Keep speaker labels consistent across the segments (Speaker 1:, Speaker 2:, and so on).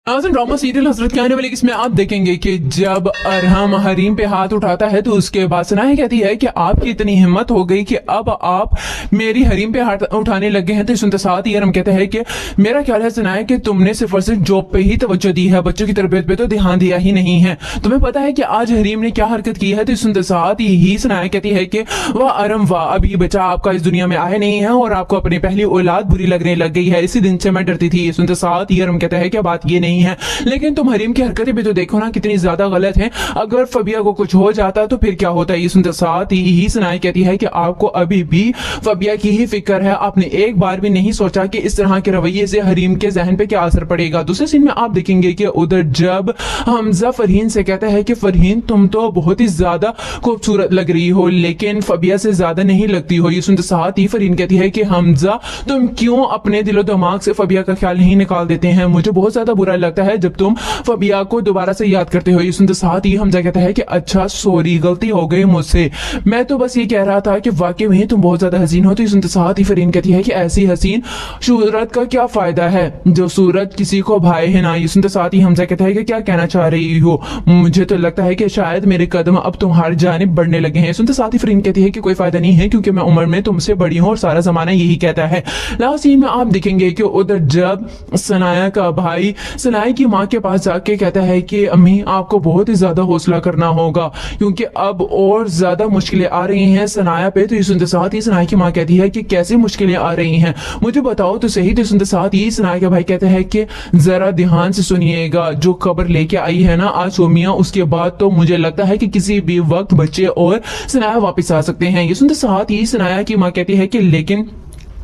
Speaker 1: Drama serial हजरत के आने वाले इसमें आप देखेंगे कि जब अरहम हरीम पे हाथ उठाता है तो उसके बाद सनाया कहती है कि आपकी इतनी हिम्मत हो गई कि अब आप मेरी हरीम पे हाथ उठाने लगे हैं। तो सुनते साथ ही अरहम कहते हैं कि मेरा ख्याल है सनाया कि तुमने सिर्फ और सिर्फ जॉब पे ही तवज्जो दी है, बच्चों की तरबियत पे तो ध्यान दिया ही नहीं है। तुम्हें पता है कि आज हरीम ने क्या हरकत की है। तो सुनते साथ ही सनाया कहती है कि वाह अरहम वाह, अभी बच्चा आपका इस दुनिया में आया नहीं है और आपको अपनी पहली औलाद बुरी लगने लग गई है। इसी दिन से मैं डरती थी। सुनते साथ ही अरहम कहता है कि बात ये नहीं है, लेकिन तुम हरीम की हरकतें भी तो देखो ना कितनी ज्यादा गलत है। अगर फबिया को कुछ हो जाता तो फिर क्या होता है। ये सुनते साथ ही सनाया कहती है कि आपको अभी भी फबिया की ही फिक्र है। आपने एक बार भी नहीं सोचा कि इस तरह के रवैये से हरीम के जहन पे क्या असर पड़ेगा। दूसरे सीन में आप देखेंगे कि उधर जब हमजा फरहीन से कहता है कि फरहीन तुम तो बहुत ही ज्यादा खूबसूरत लग रही हो, लेकिन फबिया से ज्यादा नहीं लगती हो। ये सुनते साथ ही फरहीन कहती है कि हमजा तुम क्यों अपने दिलो दिमाग से फबिया का ख्याल नहीं निकाल देते हैं। मुझे बहुत ज्यादा बुरा लगता है जब तुम फबिया को दोबारा से याद करते हो। ये सुनते साथ ही हमजा कहता है कि अच्छा सॉरी, गलती हो गई मुझसे, मैं तो बस ये कह रहा था कि वाकई में तुम बहुत ज्यादा हसीन हो। तो ये सुनते साथ ही फरहीन कहती है कि ऐसी हसीन सूरत का क्या फायदा है जो सूरत किसी को भाए है ना। ये सुनते साथ ही हमजा कहता है कि क्या कहना चाह रही हो, मुझे तो लगता है कि शायद मेरे कदम अब तुम्हारी जानिब बढ़ने लगे हैं। सुनते साथ ही फरहीन कहती है कि कोई फायदा नहीं है क्योंकि मैं उम्र में तुमसे बड़ी हूँ और सारा जमाना यही कहता है। लास्ट सीन में आप देखेंगे कि उधर जब सनाया का भाई सनाया की माँ के पास जाके कहता है कि अम्मी आपको बहुत ही ज्यादा हौसला करना होगा क्योंकि अब और ज्यादा मुश्किलें आ रही हैं सनाया पे। तो ये सुनते साथ ही सनाया की माँ कहती है कि कैसी मुश्किलें आ रही हैं, मुझे बताओ तो सही। तो सुनते साथ ही सनाया के भाई कहते हैं कि जरा ध्यान से सुनिएगा, जो खबर लेके आई है ना आज सोमिया, उसके बाद तो मुझे लगता है कि किसी भी वक्त बच्चे और सनाया वापस आ सकते हैं। ये सुनते साथ ही सनाया की माँ कहती है कि लेकिन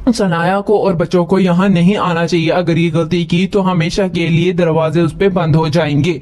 Speaker 1: सनाया को और बच्चों को यहाँ नहीं आना चाहिए, अगर ये गलती की तो हमेशा के लिए दरवाजे उस पे बंद हो जाएंगे।